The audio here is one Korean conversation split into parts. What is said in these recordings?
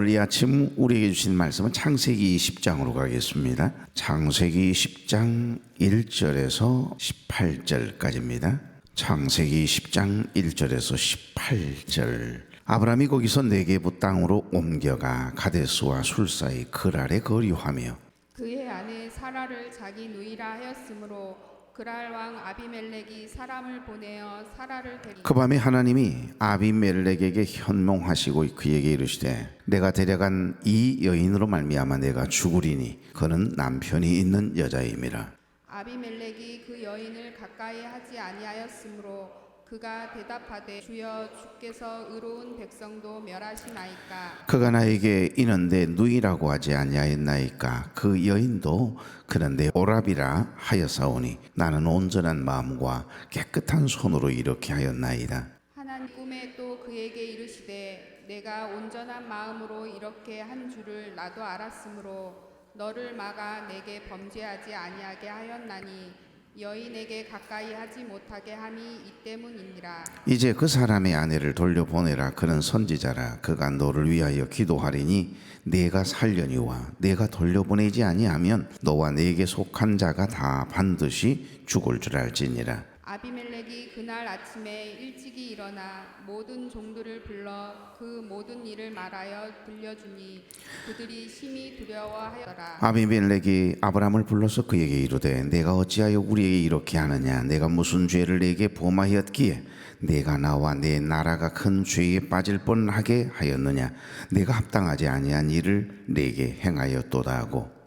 오늘 이 아침 우리에게 주신 말씀은 창세기 20장으로 가겠습니다. 창세기 10장 1절에서 18절까지입니다. 창세기 10장 1절에서 18절. 아브라함이 거기서 네게부 땅으로 옮겨가 가데스와 술사의 그랄에 거류하며 그의 아내 사라를 자기 누이라 하였으므로 그랄 왕 아비멜렉이 사람을 보내어 사라를 데리고 그 밤에 하나님이 아비멜렉에게 현몽하시고 그에게 이르시되 내가 데려간 이 여인으로 말미암아 내가 죽으리니 그는 남편이 있는 여자임이라. 아비멜렉이 그 여인을 가까이 하지 아니하였으므로 그가 대답하되 주여 주께서 의로운 백성도 멸하시나이까. 그가 나에게 이는 내 누이라고 하지 아니하였나이까. 그 여인도 그는 내 오라비라 하였사오니 나는 온전한 마음과 깨끗한 손으로 이렇게 하였나이다. 하나님 꿈에 또 그에게 이르시되 내가 온전한 마음으로 이렇게 한 줄을 나도 알았으므로 너를 막아 내게 범죄하지 아니하게 하였나니 여인에게 가까이 하지 못하게 함이 이 때문이니라. 이제 그 사람의 아내를 돌려보내라. 그는 선지자라. 그가 너를 위하여 기도하리니 내가 살려니와 내가 돌려보내지 아니하면 너와 내게 속한 자가 다 반드시 죽을 줄 알지니라. 아비멜렉이 그날 아침에 일찍이 일어나 모든 종들을 불러 그 모든 일을 말하여 들려주니 그들이 심히 두려워하였더라. 아비멜렉이 아브라함을 불러서 그에게 이르되 내가 어찌하여 우리에게 이렇게 하느냐. 내가 무슨 죄를 내게 범하였기에 내가 나와 내 나라가 큰 죄에 빠질 뻔하게 하였느냐. 내가 합당하지 아니한 일을 내게 행하였도다 하고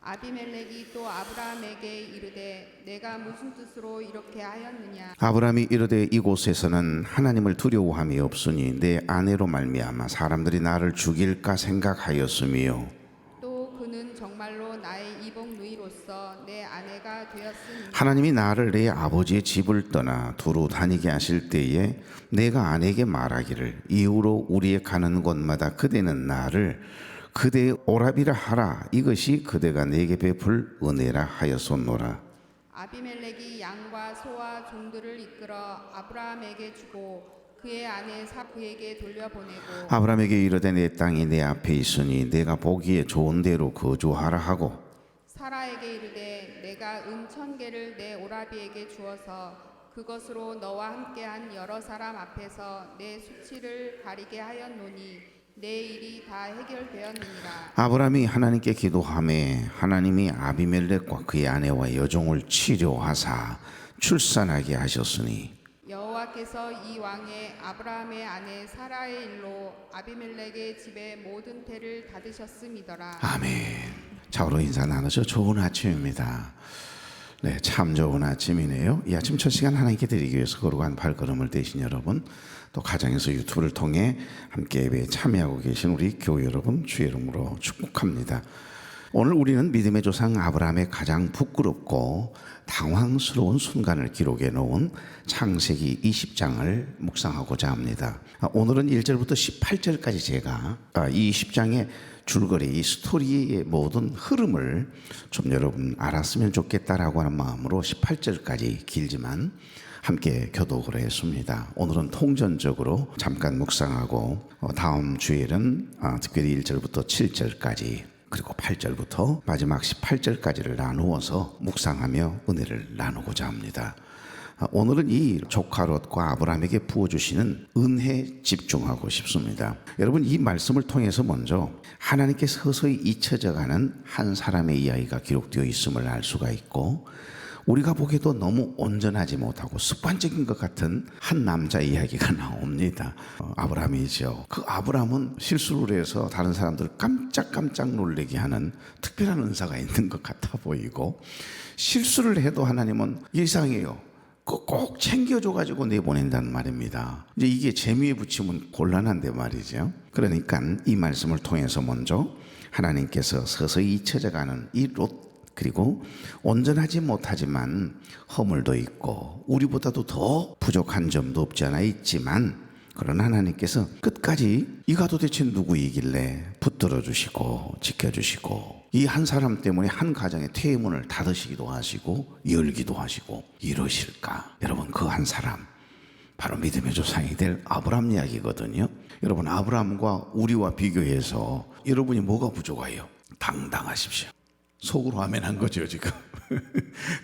아비멜렉이 또 아브라함에게 이르되 내가 무슨 뜻으로 이렇게 하였느냐. 아브라함이 이르되 이곳에서는 하나님을 두려워함이 없으니 내 아내로 말미암아 사람들이 나를 죽일까 생각하였으며 또 그는 정말로 나의 이복 누이로서 내 아내가 되었으니 하나님이 나를 내 아버지의 집을 떠나 두루 다니게 하실 때에 내가 아내에게 말하기를 이후로 우리의 가는 곳마다 그대는 나를 그대의 오라비라 하라. 이것이 그대가 내게 베풀 은혜라 하였소노라. 아비멜렉이 양과 소와 종들을 이끌어 아브라함에게 주고 그의 아내 사 그에게 돌려보내고 아브라함에게 이르되 내 땅이 내 앞에 있으니 내가 보기에 좋은 대로 거주하라 하고 사라에게 이르되 내가 은 1,000개를 내 오라비에게 주어서 그것으로 너와 함께한 여러 사람 앞에서 내 수치를 가리게 하였노니 내 일이 다 해결되었느니라. 아브라함이 하나님께 기도하매 하나님이 아비멜렉과 그의 아내와 여종을 치료하사 출산하게 하셨으니 여호와께서 이 왕의 아브라함의 아내 사라의 일로 아비멜렉의 집의 모든 태를 닫으셨음이더라. 아멘. 좌우로 인사 나누죠. 좋은 아침입니다. 네, 참 좋은 아침이네요. 이 아침 첫 시간 하나님께 드리기 위해서 거룩한 발걸음을 떼신 여러분, 또 가정에서 유튜브를 통해 함께 예배에 참여하고 계신 우리 교회 여러분 주의 이름으로 축복합니다. 오늘 우리는 믿음의 조상 아브라함의 가장 부끄럽고 당황스러운 순간을 기록해 놓은 창세기 20장을 묵상하고자 합니다. 오늘은 1절부터 18절까지 제가 이 20장의 줄거리, 이 스토리의 모든 흐름을 좀 여러분 알았으면 좋겠다라고 하는 마음으로 18절까지 길지만 함께 교독을 했습니다. 오늘은 통전적으로 잠깐 묵상하고 다음 주일은 특별히 1절부터 7절까지 그리고 8절부터 마지막 18절까지를 나누어서 묵상하며 은혜를 나누고자 합니다. 오늘은 이 조카 롯과 아브라함에게 부어주시는 은혜에 집중하고 싶습니다. 여러분, 이 말씀을 통해서 먼저 하나님께 서서히 잊혀져가는 한 사람의 이야기가 기록되어 있음을 알 수가 있고, 우리가 보기에도 너무 온전하지 못하고 습관적인 것 같은 한 남자 이야기가 나옵니다. 아브라함이죠. 그 아브라함은 실수를 해서 다른 사람들을 깜짝깜짝 놀라게 하는 특별한 은사가 있는 것 같아 보이고, 실수를 해도 하나님은 이상해요. 꼭 챙겨줘가지고 내보낸다는 말입니다. 이제 이게 재미에 붙이면 곤란한데 말이죠. 그러니까 이 말씀을 통해서 먼저 하나님께서 서서히 잊혀져가는 이 롯, 그리고 온전하지 못하지만 허물도 있고 우리보다도 더 부족한 점도 없지 않아 있지만, 그러나 하나님께서 끝까지 이가 도대체 누구이길래 붙들어 주시고 지켜주시고 이 한 사람 때문에 한 가정의 퇴문을 닫으시기도 하시고 열기도 하시고 이러실까? 여러분, 그 한 사람 바로 믿음의 조상이 될 아브라함 이야기거든요. 여러분, 아브라함과 우리와 비교해서 여러분이 뭐가 부족해요? 당당하십시오. 속으로 하면 한 거죠 지금.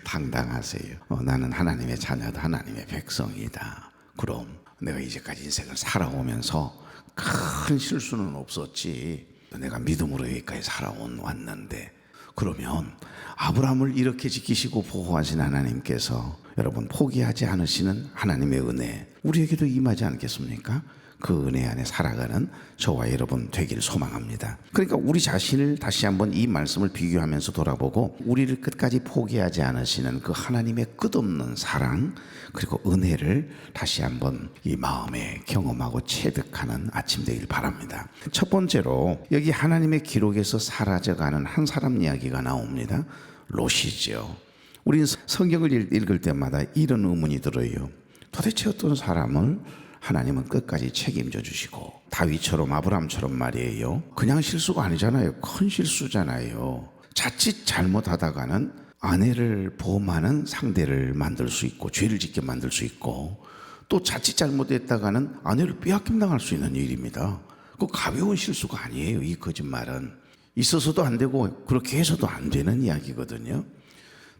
당당하세요. 나는 하나님의 자녀다, 하나님의 백성이다. 그럼 내가 이제까지 인생을 살아오면서 큰 실수는 없었지. 내가 믿음으로 여기까지 왔는데, 그러면 아브라함을 이렇게 지키시고 보호하신 하나님께서 여러분 포기하지 않으시는 하나님의 은혜 우리에게도 임하지 않겠습니까? 그 은혜 안에 살아가는 저와 여러분 되길 소망합니다. 그러니까 우리 자신을 다시 한번 이 말씀을 비교하면서 돌아보고 우리를 끝까지 포기하지 않으시는 그 하나님의 끝없는 사랑 그리고 은혜를 다시 한번 이 마음에 경험하고 체득하는 아침 되길 바랍니다. 첫 번째로 여기 하나님의 기록에서 사라져가는 한 사람 이야기가 나옵니다. 롯이죠. 우리는 성경을 읽을 때마다 이런 의문이 들어요. 도대체 어떤 사람을 하나님은 끝까지 책임져 주시고, 다윗처럼 아브라함처럼 말이에요. 그냥 실수가 아니잖아요. 큰 실수잖아요. 자칫 잘못하다가는 아내를 보험하는 상대를 만들 수 있고 죄를 짓게 만들 수 있고, 또 자칫 잘못했다가는 아내를 빼앗김 당할 수 있는 일입니다. 그 가벼운 실수가 아니에요. 이 거짓말은 있어서도 안 되고 그렇게 해서도 안 되는 이야기거든요.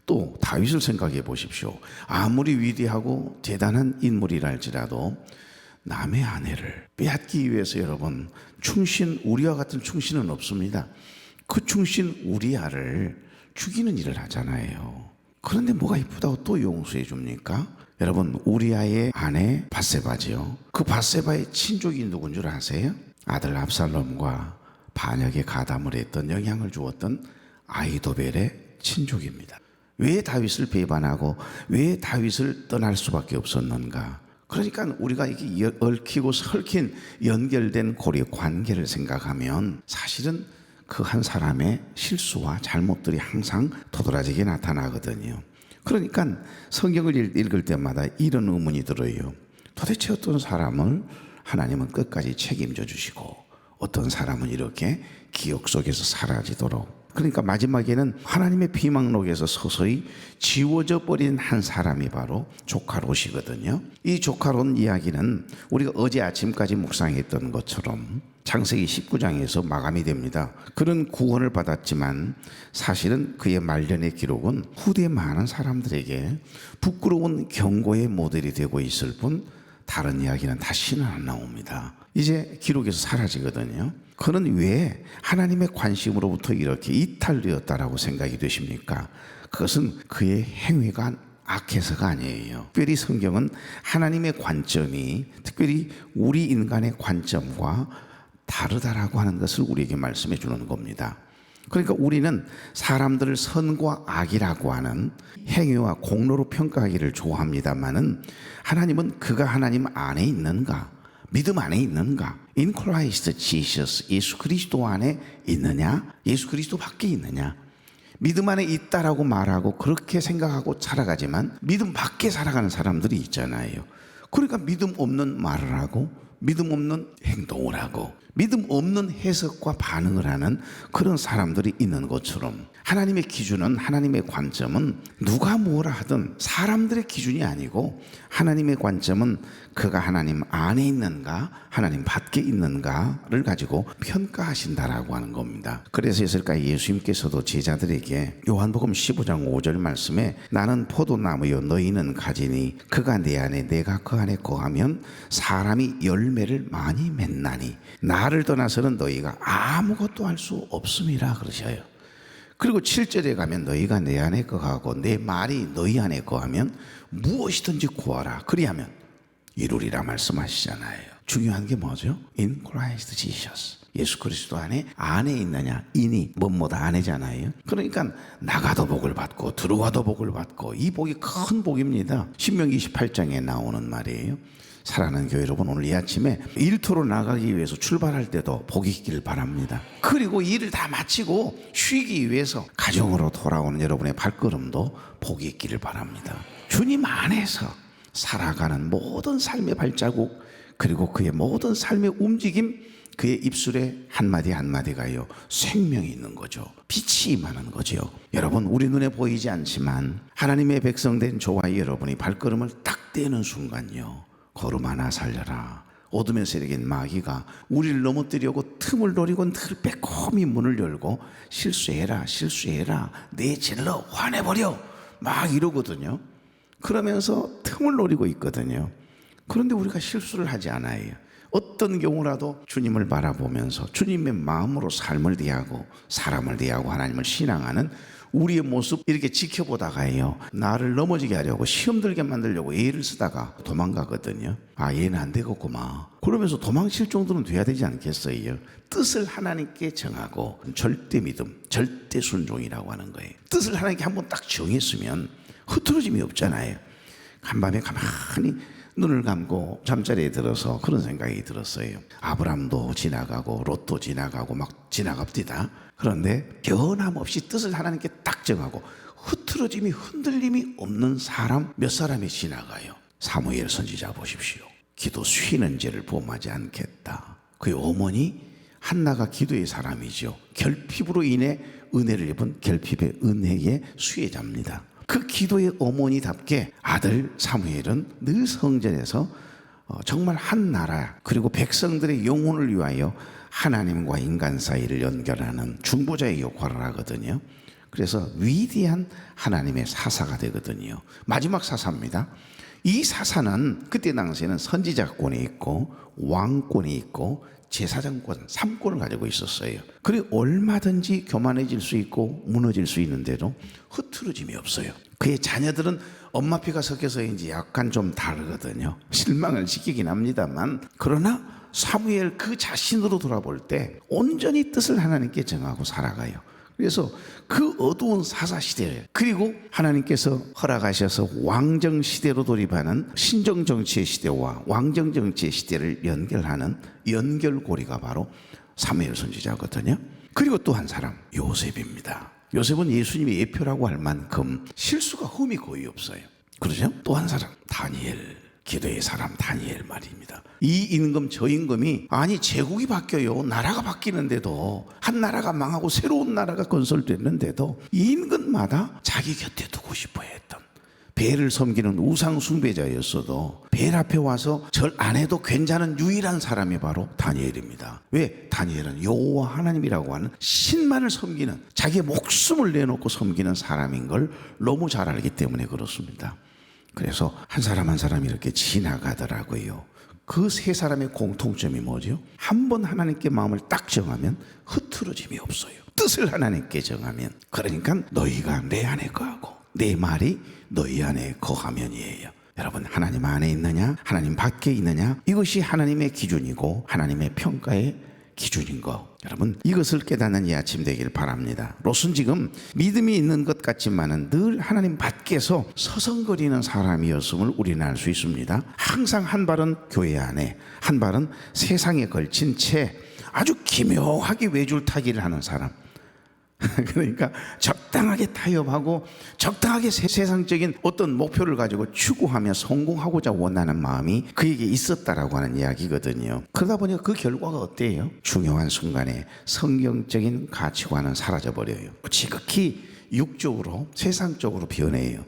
또 다윗을 생각해 보십시오. 아무리 위대하고 대단한 인물이랄지라도 남의 아내를 빼앗기 위해서 여러분 충신 우리와 같은 충신은 없습니다. 그 충신 우리아를 죽이는 일을 하잖아요. 그런데 뭐가 이쁘다고 또 용서해 줍니까? 여러분 우리아의 아내 밧세바지요. 그 밧세바의 친족이 누군 줄 아세요? 아들 압살롬과 반역에 가담을 했던 영향을 주었던 아이도벨의 친족입니다. 왜 다윗을 배반하고 왜 다윗을 떠날 수밖에 없었는가? 그러니까 우리가 이게 얽히고 설킨 연결된 고리 관계를 생각하면 사실은 그 한 사람의 실수와 잘못들이 항상 도드라지게 나타나거든요. 그러니까 성경을 읽을 때마다 이런 의문이 들어요. 도대체 어떤 사람을 하나님은 끝까지 책임져 주시고 어떤 사람은 이렇게 기억 속에서 사라지도록, 그러니까 마지막에는 하나님의 피망록에서 서서히 지워져 버린 한 사람이 바로 조카 롯이거든요. 이 조카 롯 이야기는 우리가 어제 아침까지 묵상했던 것처럼 창세기 19장에서 마감이 됩니다. 그는 구원을 받았지만 사실은 그의 말년의 기록은 후대 많은 사람들에게 부끄러운 경고의 모델이 되고 있을 뿐 다른 이야기는 다시는 안 나옵니다. 이제 기록에서 사라지거든요. 그는 왜 하나님의 관심으로부터 이렇게 이탈되었다라고 생각이 되십니까? 그것은 그의 행위가 악해서가 아니에요. 특별히 성경은 하나님의 관점이 특별히 우리 인간의 관점과 다르다라고 하는 것을 우리에게 말씀해 주는 겁니다. 그러니까 우리는 사람들을 선과 악이라고 하는 행위와 공로로 평가하기를 좋아합니다만은 하나님은 그가 하나님 안에 있는가, 믿음 안에 있는가, In Christ Jesus, 예수 그리스도 안에 있느냐, 예수 그리스도 밖에 있느냐, 믿음 안에 있다라고 말하고 그렇게 생각하고 살아가지만 믿음 밖에 살아가는 사람들이 있잖아요. 그러니까 믿음 없는 말을 하고 믿음 없는 행동을 하고 믿음 없는 해석과 반응을 하는 그런 사람들이 있는 것처럼 하나님의 기준은, 하나님의 관점은 누가 뭐라 하든 사람들의 기준이 아니고 하나님의 관점은 그가 하나님 안에 있는가 하나님 밖에 있는가를 가지고 평가하신다라고 하는 겁니다. 그래서였을까 예수님께서도 제자들에게 요한복음 15장 5절 말씀에 나는 포도나무요 너희는 가지니 그가 내 안에 내가 그 안에 거하면 사람이 열매를 많이 맺나니 나를 떠나서는 너희가 아무것도 할 수 없음이라 그러셔요. 그리고 7절에 가면 너희가 내 안에 거하고 내 말이 너희 안에 거하면 무엇이든지 구하라 그리하면 이루리라 말씀하시잖아요. 중요한 게 뭐죠? In Christ Jesus. 예수 그리스도 안에 있느냐, 인이 뭐뭐다 안에잖아요. 그러니까 나가도 복을 받고 들어와도 복을 받고 이 복이 큰 복입니다. 신명기 28장에 나오는 말이에요. 사랑하는 교회 여러분, 오늘 이 아침에 일터로 나가기 위해서 출발할 때도 복이 있기를 바랍니다. 그리고 일을 다 마치고 쉬기 위해서 가정으로 돌아오는 여러분의 발걸음도 복이 있기를 바랍니다. 주님 안에서 살아가는 모든 삶의 발자국 그리고 그의 모든 삶의 움직임, 그의 입술에 한마디 한마디가요 생명이 있는 거죠. 빛이 임하는 거죠. 여러분, 우리 눈에 보이지 않지만 하나님의 백성된 저와 여러분이 발걸음을 딱 떼는 순간요 걸음 하나 살려라. 어둠의 세력인 마귀가 우리를 넘어뜨리고 틈을 노리고 늘 빼꼼히 문을 열고 실수해라 내 질러 화내버려 막 이러거든요. 그러면서 틈을 노리고 있거든요. 그런데 우리가 실수를 하지 않아요. 어떤 경우라도 주님을 바라보면서 주님의 마음으로 삶을 대하고 사람을 대하고 하나님을 신앙하는 우리의 모습 이렇게 지켜보다가요, 나를 넘어지게 하려고 시험 들게 만들려고 애를 쓰다가 도망가거든요. 아, 얘는 안 되겠구만. 그러면서 도망칠 정도는 돼야 되지 않겠어요? 뜻을 하나님께 정하고 절대 믿음, 절대 순종이라고 하는 거예요. 뜻을 하나님께 한번 딱 정했으면 흐트러짐이 없잖아요. 한밤에 가만히 눈을 감고 잠자리에 들어서 그런 생각이 들었어요. 아브람도 지나가고 롯도 지나가고 막 지나갑디다. 그런데 변함없이 뜻을 하나님께 딱 정하고 흐트러짐이 흔들림이 없는 사람 몇 사람이 지나가요. 사무엘 선지자 보십시오. 기도 쉬는 죄를 범하지 않겠다. 그의 어머니 한나가 기도의 사람이죠. 결핍으로 인해 은혜를 입은 결핍의 은혜의 수혜자입니다. 그 기도의 어머니답게 아들 사무엘은 늘 성전에서 정말 한 나라 그리고 백성들의 영혼을 위하여 하나님과 인간 사이를 연결하는 중보자의 역할을 하거든요. 그래서 위대한 하나님의 사사가 되거든요. 마지막 사사입니다. 이 사사는 그때 당시에는 선지자권이 있고 왕권이 있고 제사장권 3권을 가지고 있었어요. 그리고 얼마든지 교만해질 수 있고 무너질 수 있는데도 흐트러짐이 없어요. 그의 자녀들은 엄마 피가 섞여서인지 약간 좀 다르거든요. 실망을 시키긴 합니다만, 그러나 사무엘 그 자신으로 돌아볼 때 온전히 뜻을 하나님께 정하고 살아가요. 그래서 그 어두운 사사 시대, 그리고 하나님께서 허락하셔서 왕정 시대로 돌입하는 신정 정치의 시대와 왕정 정치의 시대를 연결하는 연결고리가 바로 사무엘 선지자거든요. 그리고 또 한 사람, 요셉입니다. 요셉은 예수님의 예표라고 할 만큼 실수가 흠이 거의 없어요. 그러죠? 또 한 사람, 다니엘. 기도의 사람 다니엘 말입니다. 이 임금 저 임금이 아니 제국이 바뀌어요. 나라가 바뀌는데도, 한 나라가 망하고 새로운 나라가 건설됐는데도 이 임금마다 자기 곁에 두고 싶어 했던, 벨을 섬기는 우상 숭배자였어도 벨 앞에 와서 절 안 해도 괜찮은 유일한 사람이 바로 다니엘입니다. 왜? 다니엘은 여호와 하나님이라고 하는 신만을 섬기는, 자기의 목숨을 내놓고 섬기는 사람인 걸 너무 잘 알기 때문에 그렇습니다. 그래서 한 사람 한 사람 이렇게 지나가더라고요. 그 세 사람의 공통점이 뭐죠? 한 번 하나님께 마음을 딱 정하면 흐트러짐이 없어요. 뜻을 하나님께 정하면, 그러니까 너희가 내 안에 거하고 내 말이 너희 안에 거하면이에요. 여러분, 하나님 안에 있느냐 하나님 밖에 있느냐, 이것이 하나님의 기준이고 하나님의 평가의 기준인 거, 여러분 이것을 깨닫는 이 아침 되길 바랍니다. 롯은 지금 믿음이 있는 것 같지만은 늘 하나님 밖에서 서성거리는 사람이었음을 우리는 알 수 있습니다. 항상 한 발은 교회 안에, 한 발은 세상에 걸친 채 아주 기묘하게 외줄타기를 하는 사람. 그러니까 적당하게 타협하고 적당하게 세상적인 어떤 목표를 가지고 추구하며 성공하고자 원하는 마음이 그에게 있었다라고 하는 이야기거든요. 그러다 보니까 그 결과가 어때요? 중요한 순간에 성경적인 가치관은 사라져버려요. 지극히 육적으로 세상적으로 변해요.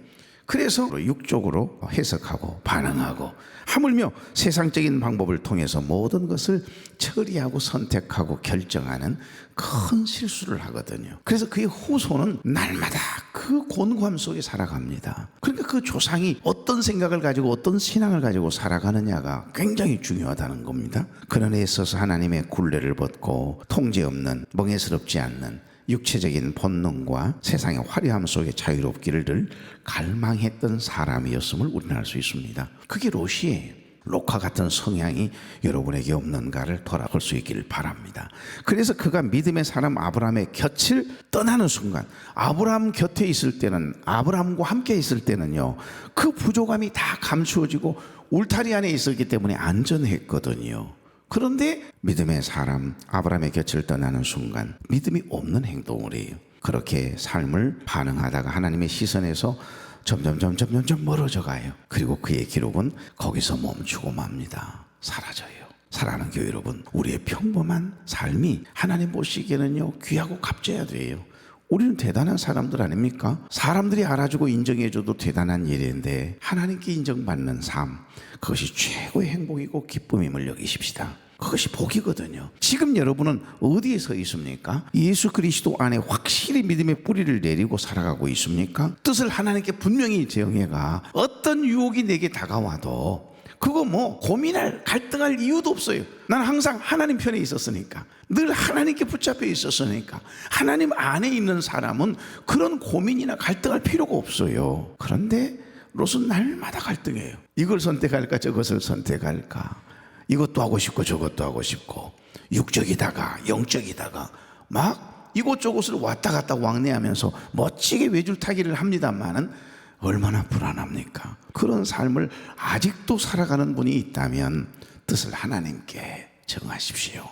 그래서 육적으로 해석하고 반응하고, 하물며 세상적인 방법을 통해서 모든 것을 처리하고 선택하고 결정하는 큰 실수를 하거든요. 그래서 그의 후손은 날마다 그 곤고함 속에 살아갑니다. 그러니까 그 조상이 어떤 생각을 가지고 어떤 신앙을 가지고 살아가느냐가 굉장히 중요하다는 겁니다. 그런 데 있어서 하나님의 굴레를 벗고 통제 없는, 멍해스럽지 않는 육체적인 본능과 세상의 화려함 속에 자유롭기를 늘 갈망했던 사람이었음을 우리는 알 수 있습니다. 그게 롯이에요. 롯과 같은 성향이 여러분에게 없는가를 돌아볼 수 있기를 바랍니다. 그래서 그가 믿음의 사람 아브라함의 곁을 떠나는 순간, 아브라함 곁에 있을 때는, 아브라함과 함께 있을 때는요, 그 부족함이 다 감추어지고 울타리 안에 있었기 때문에 안전했거든요. 그런데 믿음의 사람 아브라함의 곁을 떠나는 순간 믿음이 없는 행동을 해요. 그렇게 삶을 반응하다가 하나님의 시선에서 점점 멀어져 가요. 그리고 그의 기록은 거기서 멈추고 맙니다. 사라져요. 사랑하는 교회 여러분, 우리의 평범한 삶이 하나님 보시기에는요 귀하고 값져야 돼요. 우리는 대단한 사람들 아닙니까? 사람들이 알아주고 인정해줘도 대단한 일인데 하나님께 인정받는 삶, 그것이 최고의 행복이고 기쁨임을 여기십시다. 그것이 복이거든요. 지금 여러분은 어디에 서 있습니까? 예수 그리스도 안에 확실히 믿음의 뿌리를 내리고 살아가고 있습니까? 뜻을 하나님께 분명히 정해가 어떤 유혹이 내게 다가와도 그거 고민할, 갈등할 이유도 없어요. 난 항상 하나님 편에 있었으니까, 늘 하나님께 붙잡혀 있었으니까, 하나님 안에 있는 사람은 그런 고민이나 갈등할 필요가 없어요. 그런데 롯은 날마다 갈등해요. 이걸 선택할까 저것을 선택할까, 이것도 하고 싶고 저것도 하고 싶고, 육적이다가 영적이다가 막 이곳저곳을 왔다 갔다 왕래하면서 멋지게 외줄타기를 합니다만은 얼마나 불안합니까? 그런 삶을 아직도 살아가는 분이 있다면 뜻을 하나님께 정하십시오.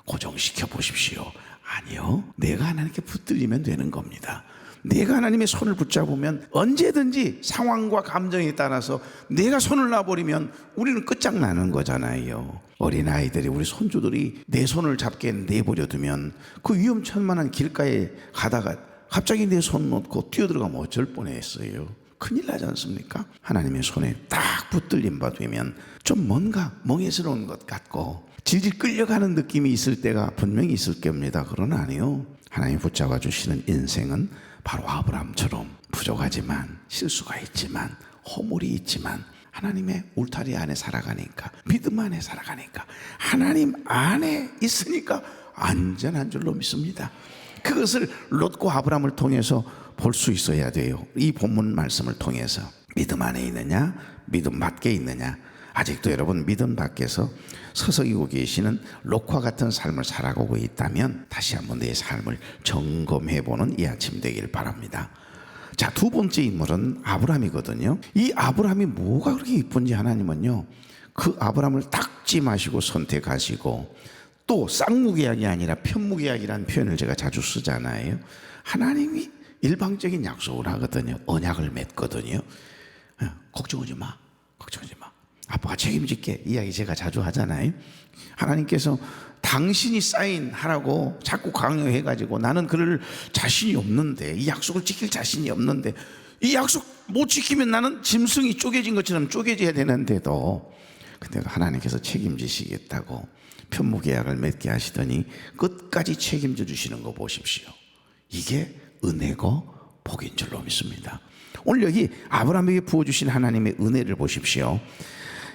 고정시켜 보십시오. 아니요, 내가 하나님께 붙들리면 되는 겁니다. 내가 하나님의 손을 붙잡으면 언제든지 상황과 감정에 따라서 내가 손을 놔버리면 우리는 끝장나는 거잖아요. 어린아이들이, 우리 손주들이 내 손을 잡게 내버려 두면 그 위험천만한 길가에 가다가 갑자기 내 손 놓고 뛰어들어가면 어쩔 뻔했어요. 큰일 나지 않습니까? 하나님의 손에 딱 붙들림 받으면 좀 뭔가 멍해스러운 것 같고 질질 끌려가는 느낌이 있을 때가 분명히 있을 겁니다. 그러나 아니요, 하나님 붙잡아 주시는 인생은 바로 아브라함처럼 부족하지만, 실수가 있지만, 허물이 있지만 하나님의 울타리 안에 살아가니까, 믿음 안에 살아가니까, 하나님 안에 있으니까 안전한 줄로 믿습니다. 그것을 롯과 아브라함을 통해서 볼 수 있어야 돼요. 이 본문 말씀을 통해서 믿음 안에 있느냐, 믿음 밖에 있느냐. 아직도 여러분 믿음 밖에서 서성이고 계시는 롯과 같은 삶을 살아가고 있다면 다시 한번 내 삶을 점검해보는 이 아침 되길 바랍니다. 자, 두 번째 인물은 아브라함이거든요. 이 아브라함이 뭐가 그렇게 이쁜지 하나님은요, 그 아브라함을 닦지 마시고 선택하시고, 또 쌍무계약이 아니라 편무계약이라는 표현을 제가 자주 쓰잖아요. 하나님이 일방적인 약속을 하거든요. 언약을 맺거든요. 걱정하지 마, 걱정하지 마, 아빠가 책임질게, 이야기 제가 자주 하잖아요. 하나님께서 당신이 사인하라고 자꾸 강요해가지고 나는 그럴 자신이 없는데, 이 약속을 지킬 자신이 없는데, 이 약속 못 지키면 나는 짐승이 쪼개진 것처럼 쪼개져야 되는데도, 근데 하나님께서 책임지시겠다고 편무계약을 맺게 하시더니 끝까지 책임져 주시는 거 보십시오. 이게 은혜고 복인 줄로 믿습니다. 오늘 여기 아브라함에게 부어주신 하나님의 은혜를 보십시오.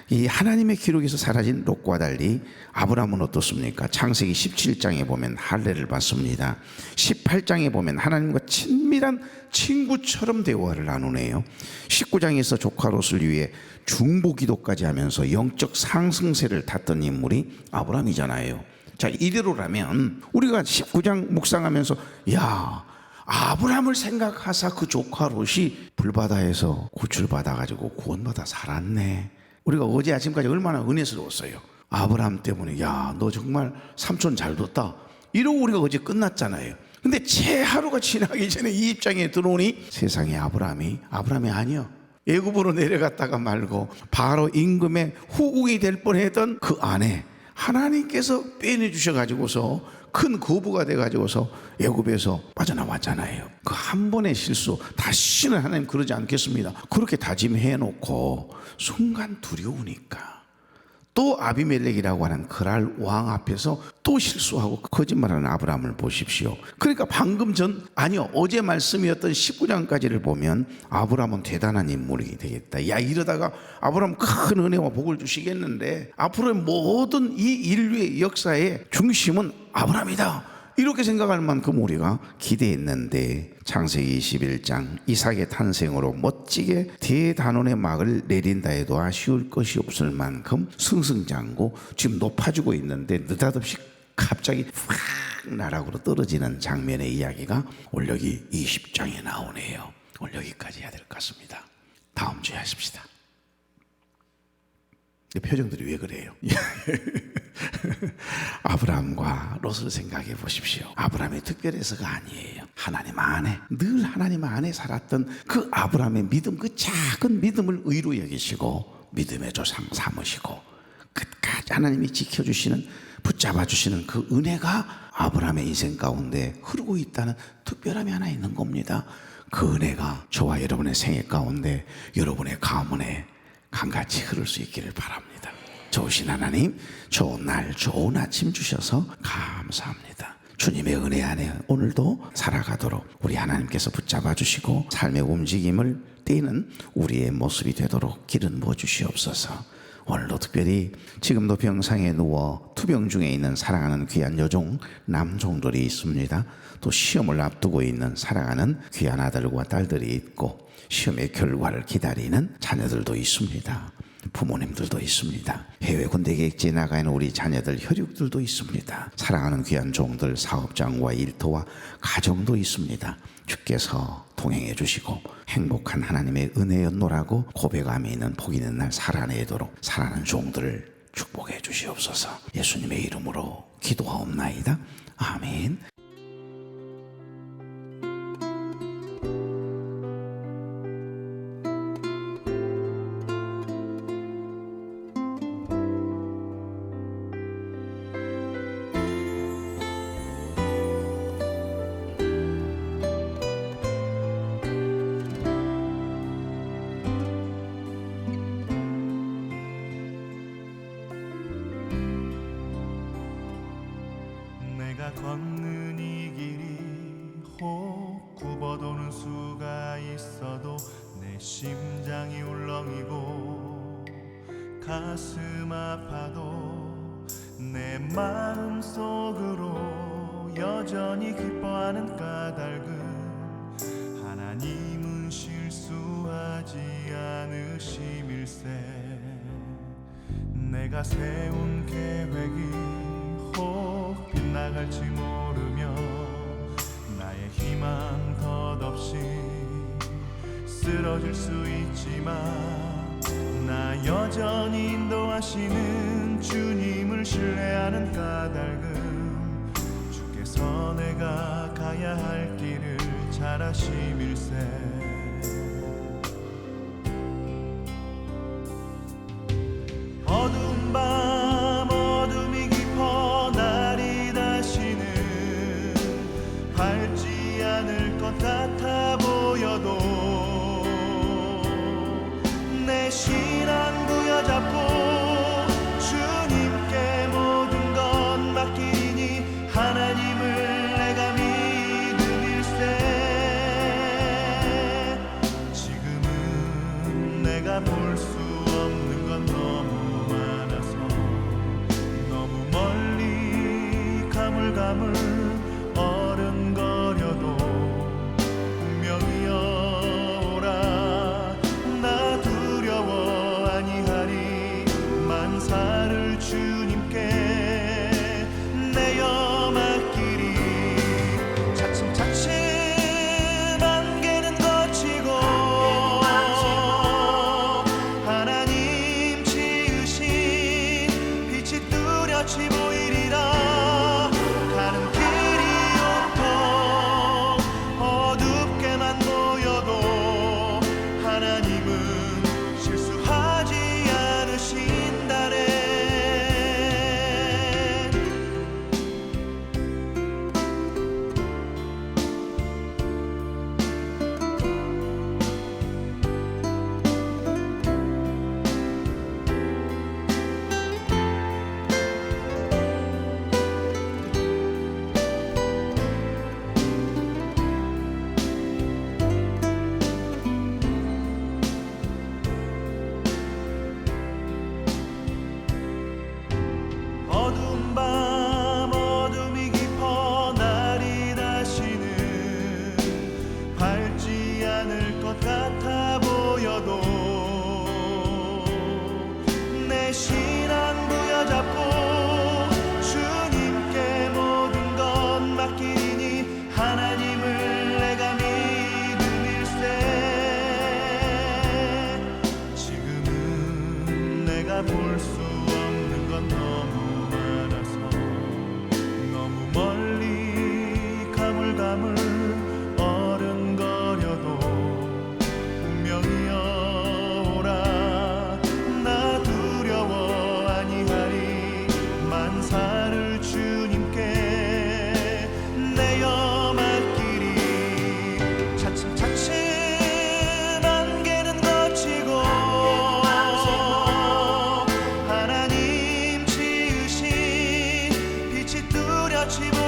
이 하나님의 기록에서 사라진 롯과 달리 아브라함은 어떻습니까? 창세기 17장에 보면 할례를 받습니다. 18장에 보면 하나님과 친밀한 친구처럼 대화를 나누네요. 19장에서 조카 롯을 위해 중보기도까지 하면서 영적 상승세를 탔던 인물이 아브라함이잖아요. 자, 이대로라면 우리가 19장 묵상하면서, 야, 아브라함을 생각하사 그 조카 롯이 불바다에서 구출받아가지고 구원받아 살았네. 우리가 어제 아침까지 얼마나 은혜스러웠어요. 아브라함 때문에, 야, 너 정말 삼촌 잘 뒀다, 이러고 우리가 어제 끝났잖아요. 근데 채 하루가 지나기 전에 이 입장에 들어오니 세상에 아브라함이 아니요, 애굽으로 내려갔다가 말고 바로 임금의 후궁이 될 뻔했던 그 아내, 하나님께서 빼내주셔가지고서 큰 거부가 돼가지고서 애굽에서 빠져나왔잖아요. 그 한 번의 실수 다시는 하나님 그러지 않겠습니다. 그렇게 다짐해놓고 순간 두려우니까 또 아비멜렉이라고 하는 그랄 왕 앞에서 또 실수하고 거짓말하는 아브라함을 보십시오. 그러니까 방금 어제 말씀이었던 19장까지를 보면 아브라함은 대단한 인물이 되겠다. 야, 이러다가 아브라함 큰 은혜와 복을 주시겠는데 앞으로의 모든 이 인류의 역사의 중심은 아브라함이다, 이렇게 생각할 만큼 우리가 기대했는데 창세기 21장 이삭의 탄생으로 멋지게 대단원의 막을 내린다 해도 아쉬울 것이 없을 만큼 승승장구 지금 높아지고 있는데 느닷없이 갑자기 확 나락으로 떨어지는 장면의 이야기가 오늘 여기 20장에 나오네요. 오늘 여기까지 해야 될 것 같습니다. 다음 주에 하십시다. 표정들이 왜 그래요? 아브라함과 롯을 생각해 보십시오. 아브라함이 특별해서가 아니에요. 하나님 안에, 늘 하나님 안에 살았던 그 아브라함의 믿음, 그 작은 믿음을 의로 여기시고 믿음의 조상 삼으시고 끝까지 하나님이 지켜주시는 붙잡아 주시는 그 은혜가 아브라함의 인생 가운데 흐르고 있다는 특별함이 하나 있는 겁니다. 그 은혜가 저와 여러분의 생애 가운데 여러분의 가문에 강같이 흐를 수 있기를 바랍니다. 좋으신 하나님, 좋은 날 좋은 아침 주셔서 감사합니다. 주님의 은혜 안에 오늘도 살아가도록 우리 하나님께서 붙잡아 주시고 삶의 움직임을 띄는 우리의 모습이 되도록 길은 부어 주시옵소서. 오늘도 특별히 지금도 병상에 누워 투병 중에 있는 사랑하는 귀한 여종 남종들이 있습니다. 또 시험을 앞두고 있는 사랑하는 귀한 아들과 딸들이 있고 시험의 결과를 기다리는 자녀들도 있습니다. 부모님들도 있습니다. 해외 군대 객지에 나가 있는 우리 자녀들 혈육들도 있습니다. 사랑하는 귀한 종들 사업장과 일터와 가정도 있습니다. 주께서 동행해 주시고 행복한 하나님의 은혜였노라고 고백함이 있는 복 있는 날 살아내도록 사랑하는 종들을 축복해 주시옵소서. 예수님의 이름으로 기도하옵나이다. 아멘. 내가 걷는 이 길이 혹 굽어도는 수가 있어도 내 심장이 울렁이고 가슴 아파도 내 마음 속으로 여전히 기뻐하는 까닭은 하나님은 실수하지 않으심일세. 내가 세운 계획이 혹 빗나갈지 모르며 나의 희망 덧없이 쓰러질 수 있지만 나 여전히 인도하시는 주님을 신뢰하는 까닭은 주께서 내가 가야 할 길을 잘 아심일세. 어두운 밤 어둠이 깊어 날이 다시는 밝지 않을 것 같아 보여도 내 신앙 부여잡고 주님께 모든 것 맡기니 하나님을 내가 믿음일세. 지금은 내가 볼 수 없는 건 너무 많아서 너무 멀리 가물가물 어른거려도 분명히 오라. 나 두려워 아니하리. 만사를 주님께 내어 맡기리. 차츰차츰 안개는 거치고 하나님 지으신 빛이 뚜렷이 보이리라. 가는 길이 온통 어둡게만 보여도 하나님은 실수하지 않으신다네. 뚜렷이